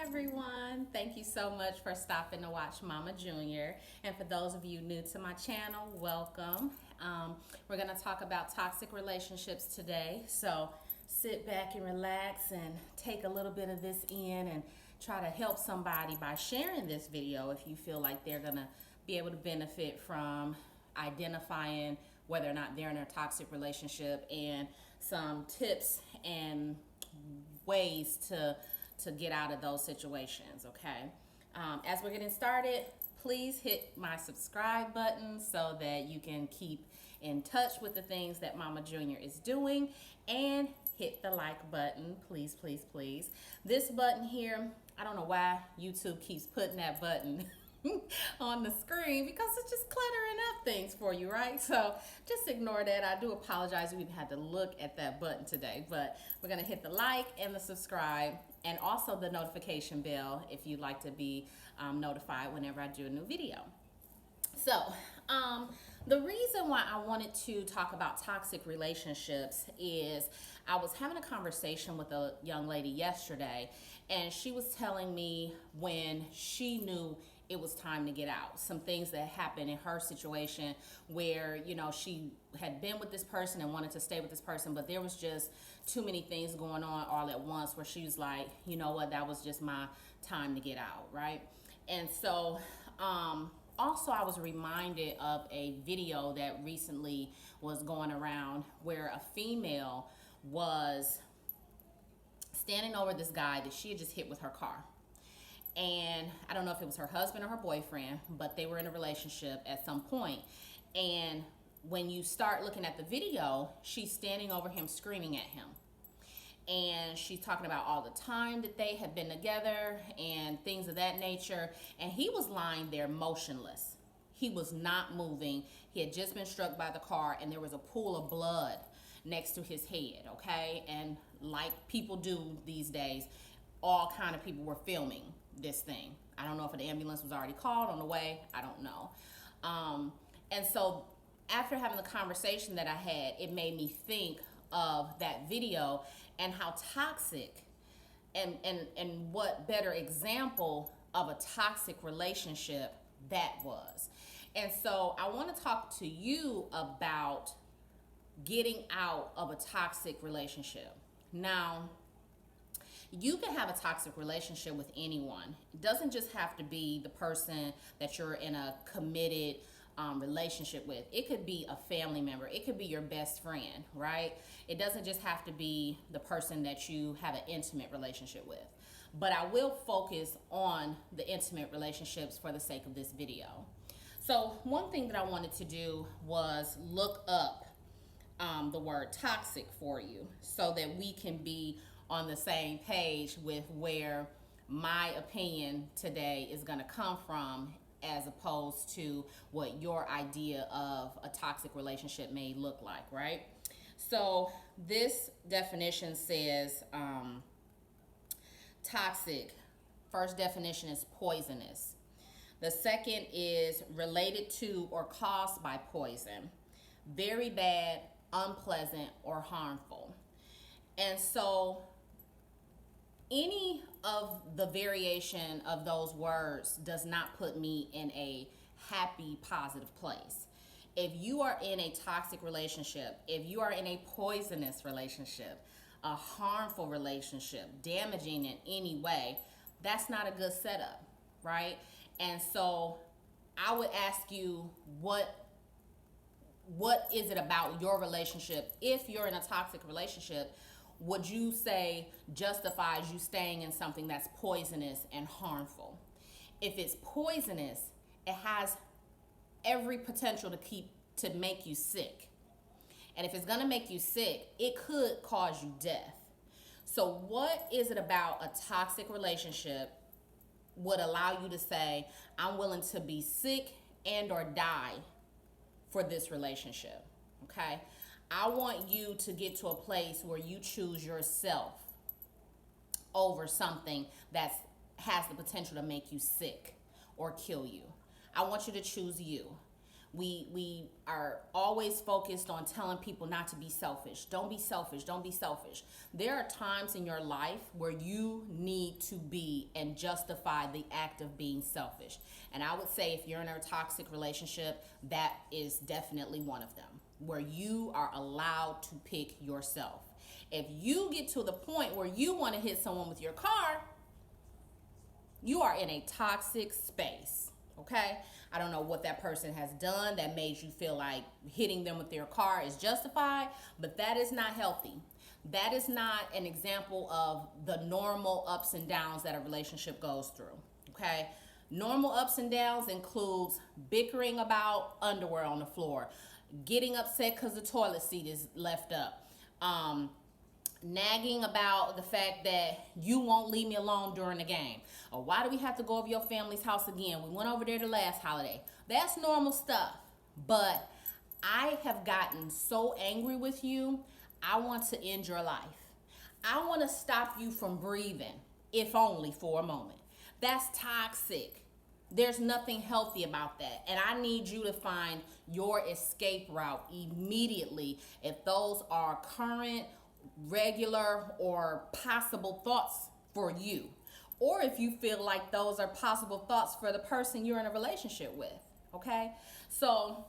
everyone. Thank you so much for stopping to watch Mama Junior. And for those of you new to my channel, welcome. We're going to talk about toxic relationships today. So sit back and relax and take a little bit of this in and try to help somebody by sharing this video if you feel like they're going to be able to benefit from identifying whether or not they're in a toxic relationship and some tips and ways to get out of those situations. Okay, as we're getting started, please hit my subscribe button so that you can keep in touch with the things that Mama Junior is doing, and hit the like button, please, please, please. This button here, I don't know why YouTube keeps putting that button on the screen, because it's just cluttering up things for you, right? So just ignore that. I do apologize we had to look at that button today, but we're gonna hit the like and the subscribe, and also the notification bell if you'd like to be notified whenever I do a new video. So the reason why I wanted to talk about toxic relationships is I was having a conversation with a young lady yesterday, and she was telling me when she knew it was time to get out. Some things that happened in her situation where, you know, she had been with this person and wanted to stay with this person, but there was just too many things going on all at once where she was like, you know what, that was just my time to get out, right? And so also I was reminded of a video that recently was going around where a female was standing over this guy that she had just hit with her car. And I don't know if it was her husband or her boyfriend, but they were in a relationship at some point. And when you start looking at the video, she's standing over him screaming at him. And she's talking about all the time that they had been together and things of that nature. And he was lying there motionless. He was not moving. He had just been struck by the car, and there was a pool of blood next to his head, okay? And like people do these days, all kind of people were filming this thing. I don't know if an ambulance was already called on the way. I don't know. And so after having the conversation that I had, it made me think of that video and how toxic and what better example of a toxic relationship that was. And so I want to talk to you about getting out of a toxic relationship. Now, you can have a toxic relationship with anyone. It doesn't just have to be the person that you're in a committed relationship with. It could be a family member. It could be your best friend, right? It doesn't just have to be the person that you have an intimate relationship with. But I will focus on the intimate relationships for the sake of this video. So one thing that I wanted to do was look up the word toxic for you so that we can be on the same page with where my opinion today is going to come from, as opposed to what your idea of a toxic relationship may look like, right? So this definition says toxic, first definition is poisonous. The second is related to or caused by poison, very bad, unpleasant, or harmful. And so any of the variation of those words does not put me in a happy, positive place. If you are in a toxic relationship, if you are in a poisonous relationship, a harmful relationship, damaging in any way, that's not a good setup, right? And so I would ask you, what is it about your relationship? If you're in a toxic relationship, would you say justifies you staying in something that's poisonous and harmful? If it's poisonous, it has every potential to make you sick. And if it's gonna make you sick, it could cause you death. So what is it about a toxic relationship would allow you to say, I'm willing to be sick and or die for this relationship, okay? I want you to get to a place where you choose yourself over something that has the potential to make you sick or kill you. I want you to choose you. We are always focused on telling people not to be selfish. Don't be selfish. Don't be selfish. There are times in your life where you need to be and justify the act of being selfish. And I would say if you're in a toxic relationship, that is definitely one of them, where you are allowed to pick yourself. If you get to the point where you want to hit someone with your car, you are in a toxic space, okay? I don't know what that person has done that made you feel like hitting them with their car is justified, but that is not healthy. That is not an example of the normal ups and downs that a relationship goes through, okay? Normal ups and downs includes bickering about underwear on the floor, getting upset because the toilet seat is left up, nagging about the fact that you won't leave me alone during the game. Or why do we have to go over your family's house again? We went over there the last holiday. That's normal stuff. But I have gotten so angry with you, I want to end your life. I want to stop you from breathing, if only for a moment. That's toxic. There's nothing healthy about that. And I need you to find your escape route immediately if those are current, regular, or possible thoughts for you, or if you feel like those are possible thoughts for the person you're in a relationship with, okay? So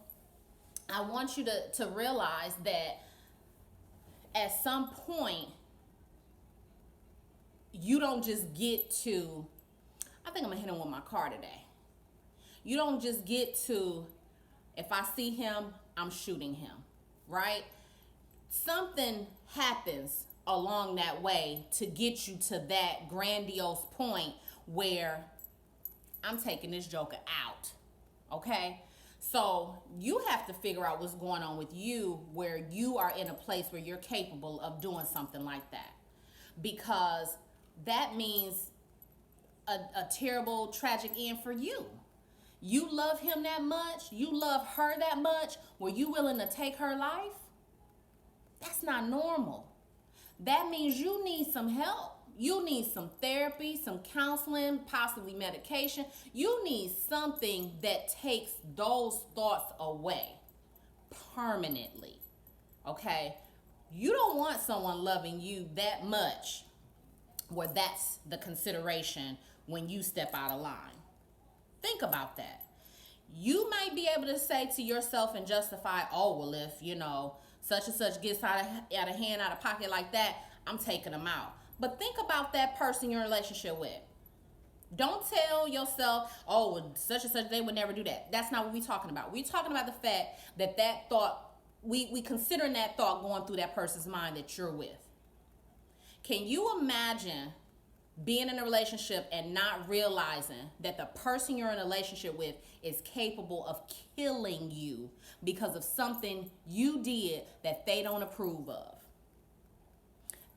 I want you to realize that at some point you don't just get to, I think I'm gonna hit him with my car today. You don't just get to, if I see him, I'm shooting him, right? Something happens along that way to get you to that grandiose point where I'm taking this joker out, okay? So you have to figure out what's going on with you where you are in a place where you're capable of doing something like that, because that means a terrible, tragic end for you. You love him that much, you love her that much, were you willing to take her life? That's not normal. That means you need some help. You need some therapy, some counseling, possibly medication. You need something that takes those thoughts away permanently, okay? You don't want someone loving you that much where that's the consideration when you step out of line. Think about that. You might be able to say to yourself and justify, oh, well, if, such and such gets out of hand, out of pocket like that, I'm taking them out. But think about that person you're in a relationship with. Don't tell yourself, oh, well, such and such, they would never do that. That's not what we're talking about. We're talking about the fact that thought, we considering that thought going through that person's mind that you're with. Can you imagine being in a relationship and not realizing that the person you're in a relationship with is capable of killing you because of something you did that they don't approve of?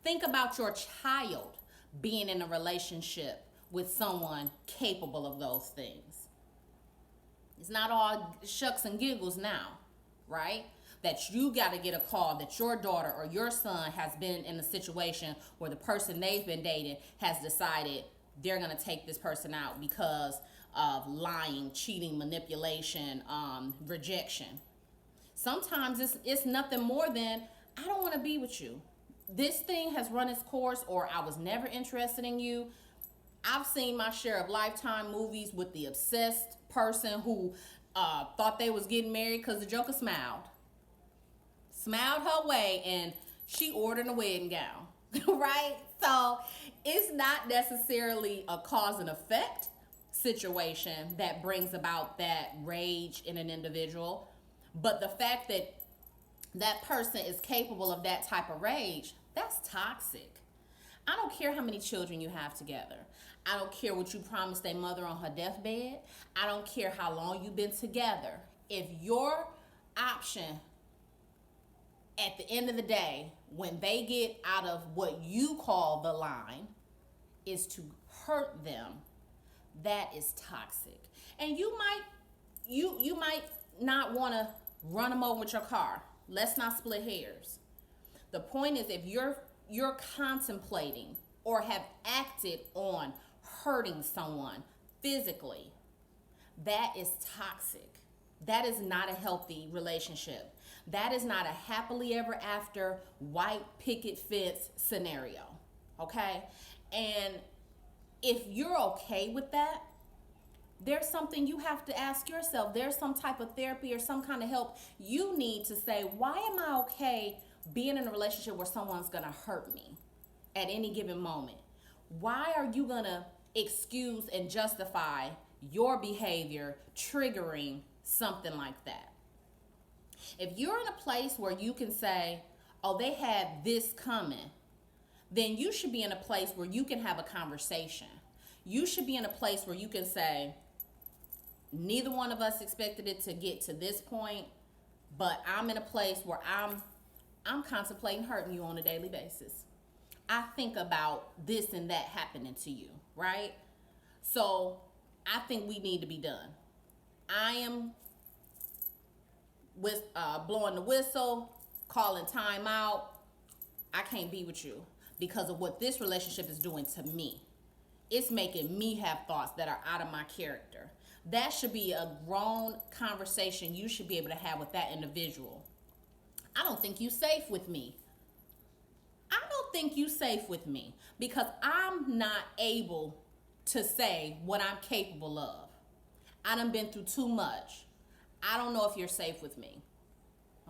Think about your child being in a relationship with someone capable of those things. It's not all shucks and giggles now, right? That you got to get a call that your daughter or your son has been in a situation where the person they've been dating has decided they're going to take this person out because of lying, cheating, manipulation, rejection. Sometimes it's nothing more than, I don't want to be with you. This thing has run its course, or I was never interested in you. I've seen my share of Lifetime movies with the obsessed person who thought they was getting married because the joker smiled her way, and she ordered a wedding gown, right? So it's not necessarily a cause and effect situation that brings about that rage in an individual, but the fact that that person is capable of that type of rage, that's toxic. I don't care how many children you have together. I don't care what you promised their mother on her deathbed. I don't care how long you've been together. If your option at the end of the day, when they get out of what you call the line, is to hurt them, that is toxic. And you might not want to run them over with your car. Let's not split hairs. The point is, if you're contemplating or have acted on hurting someone physically, that is toxic. That is not a healthy relationship. That is not a happily ever after white picket fence scenario. Okay? And if you're okay with that, there's something you have to ask yourself. There's some type of therapy or some kind of help you need to say, why am I okay being in a relationship where someone's gonna hurt me at any given moment? Why are you gonna excuse and justify your behavior triggering something like that? If you're in a place where you can say, oh, they had this coming, then you should be in a place where you can have a conversation. You should be in a place where you can say, neither one of us expected it to get to this point, but I'm in a place where I'm contemplating hurting you on a daily basis. I think about this and that happening to you, right? So I think we need to be done. I am with blowing the whistle, calling time out. I can't be with you because of what this relationship is doing to me. It's making me have thoughts that are out of my character. That should be a grown conversation you should be able to have with that individual. I don't think you safe with me. I don't think you safe with me because I'm not able to say what I'm capable of. I done been through too much. I don't know if you're safe with me.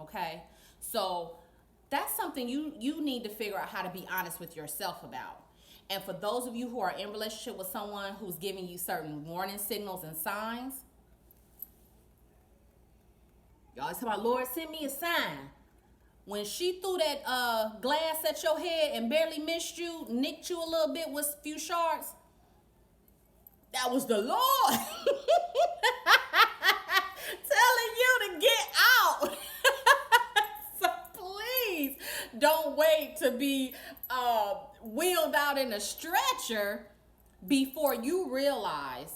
Okay? So that's something you need to figure out how to be honest with yourself about. And for those of you who are in relationship with someone who's giving you certain warning signals and signs, y'all talking about, Lord, send me a sign. When she threw that glass at your head and barely missed you, nicked you a little bit with a few shards, that was the Lord telling you to get out. So please don't wait to be wheeled out in a stretcher before you realize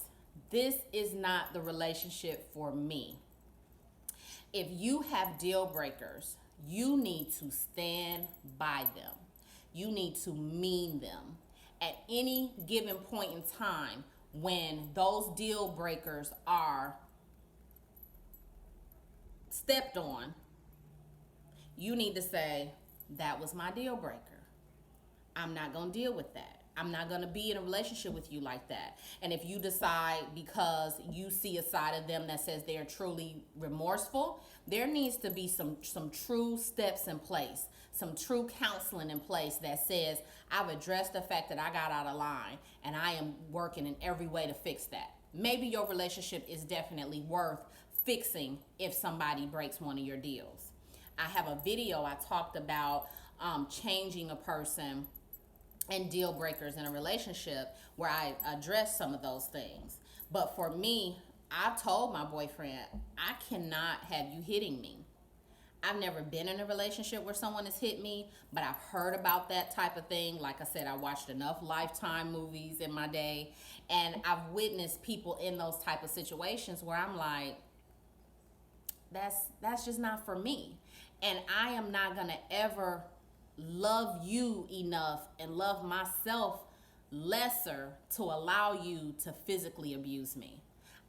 this is not the relationship for me. If you have deal breakers, you need to stand by them. You need to mean them. At any given point in time, when those deal breakers are stepped on, you need to say, that was my deal breaker. I'm not going to deal with that. I'm not going to be in a relationship with you like that. And if you decide because you see a side of them that says they're truly remorseful, there needs to be some true steps in place, some true counseling in place that says, I've addressed the fact that I got out of line and I am working in every way to fix that. Maybe your relationship is definitely worth fixing if somebody breaks one of your deals. I have a video I talked about changing a person and deal breakers in a relationship where I address some of those things. But for me, I told my boyfriend, I cannot have you hitting me. I've never been in a relationship where someone has hit me, but I've heard about that type of thing. Like I said, I watched enough Lifetime movies in my day, and I've witnessed people in those type of situations where I'm like, that's just not for me. And I am not gonna ever love you enough and love myself lesser to allow you to physically abuse me.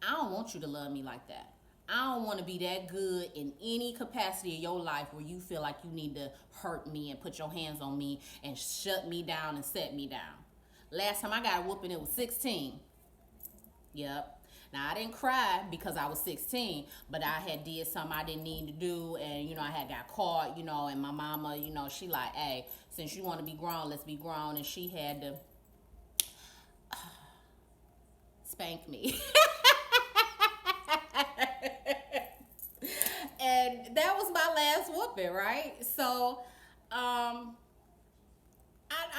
I don't want you to love me like that. I don't want to be that good in any capacity of your life where you feel like you need to hurt me and put your hands on me and shut me down and set me down. Last time I got a whooping, it was 16. Yep. Now, I didn't cry because I was 16, but I had did something I didn't need to do, and, I had got caught, and my mama, she like, hey, since you want to be grown, let's be grown, and she had to spank me. And that was my last whooping, right? So, I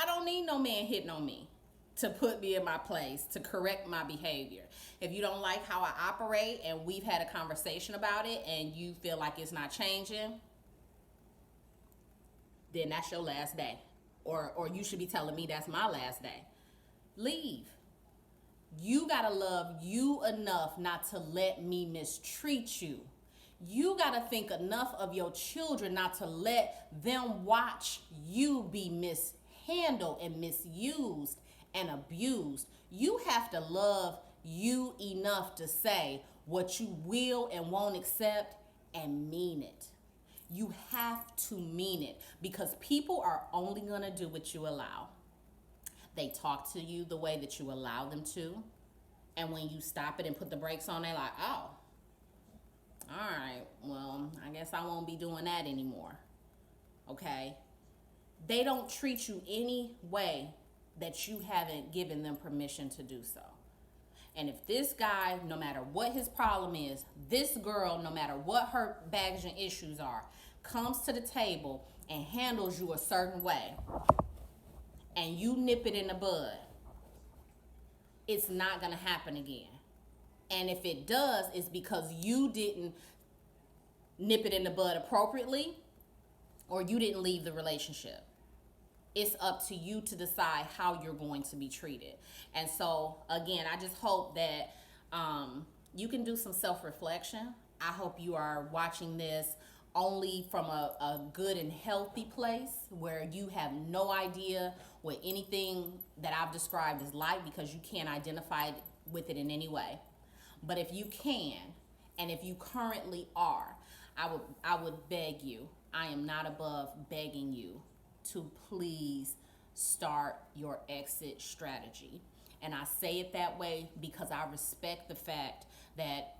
don't need no man hitting on me to put me in my place, to correct my behavior. If you don't like how I operate and we've had a conversation about it and you feel like it's not changing, then that's your last day. Or you should be telling me that's my last day. Leave. You gotta love you enough not to let me mistreat you. You gotta think enough of your children not to let them watch you be mishandled and misused and abused. You have to love you enough to say what you will and won't accept and mean it. You have to mean it, because people are only going to do what you allow. They talk to you the way that you allow them to. And when you stop it and put the brakes on, they're like, oh, all right, well, I guess I won't be doing that anymore. Okay? They don't treat you any way that you haven't given them permission to do so. And if this guy, no matter what his problem is, this girl, no matter what her baggage and issues are, comes to the table and handles you a certain way, and you nip it in the bud, it's not going to happen again. And if it does, it's because you didn't nip it in the bud appropriately, or you didn't leave the relationship. It's up to you to decide how you're going to be treated. And so, again, I just hope that you can do some self-reflection. I hope you are watching this only from a good and healthy place where you have no idea what anything that I've described is like, because you can't identify with it in any way. But if you can, and if you currently are, I would beg you, I am not above begging you to please start your exit strategy. And I say it that way because I respect the fact that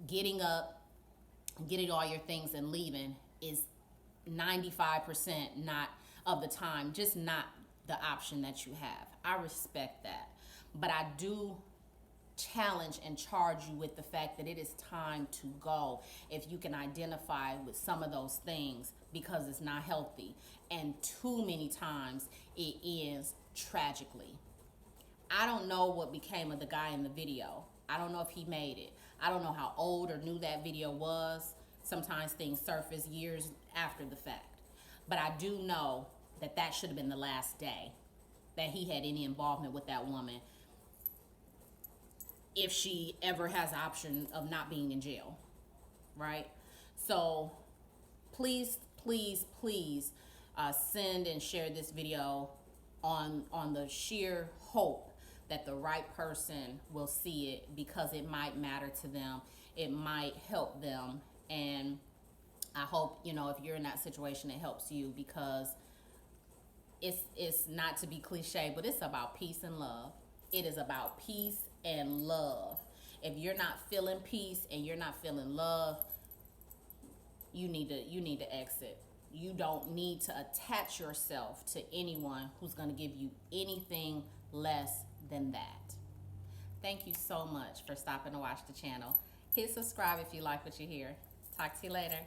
getting up, getting all your things and leaving is 95% not of the time, just not the option that you have. I respect that. But I do challenge and charge you with the fact that it is time to go if you can identify with some of those things, because it's not healthy, and too many times it ends tragically. I don't know what became of the guy in the video. I don't know if he made it. I don't know how old or new that video was. Sometimes things surface years after the fact. But I do know that that should have been the last day that he had any involvement with that woman, if she ever has the option of not being in jail, right? So please, please, please send and share this video on the sheer hope that the right person will see it, because it might matter to them. It might help them. And I hope, if you're in that situation, it helps you, because it's not to be cliche, but it's about peace and love. It is about peace and love. If you're not feeling peace and you're not feeling love, you need to exit. You don't need to attach yourself to anyone who's going to give you anything less than that. Thank you so much for stopping to watch the channel. Hit subscribe if you like what you hear. Talk to you later.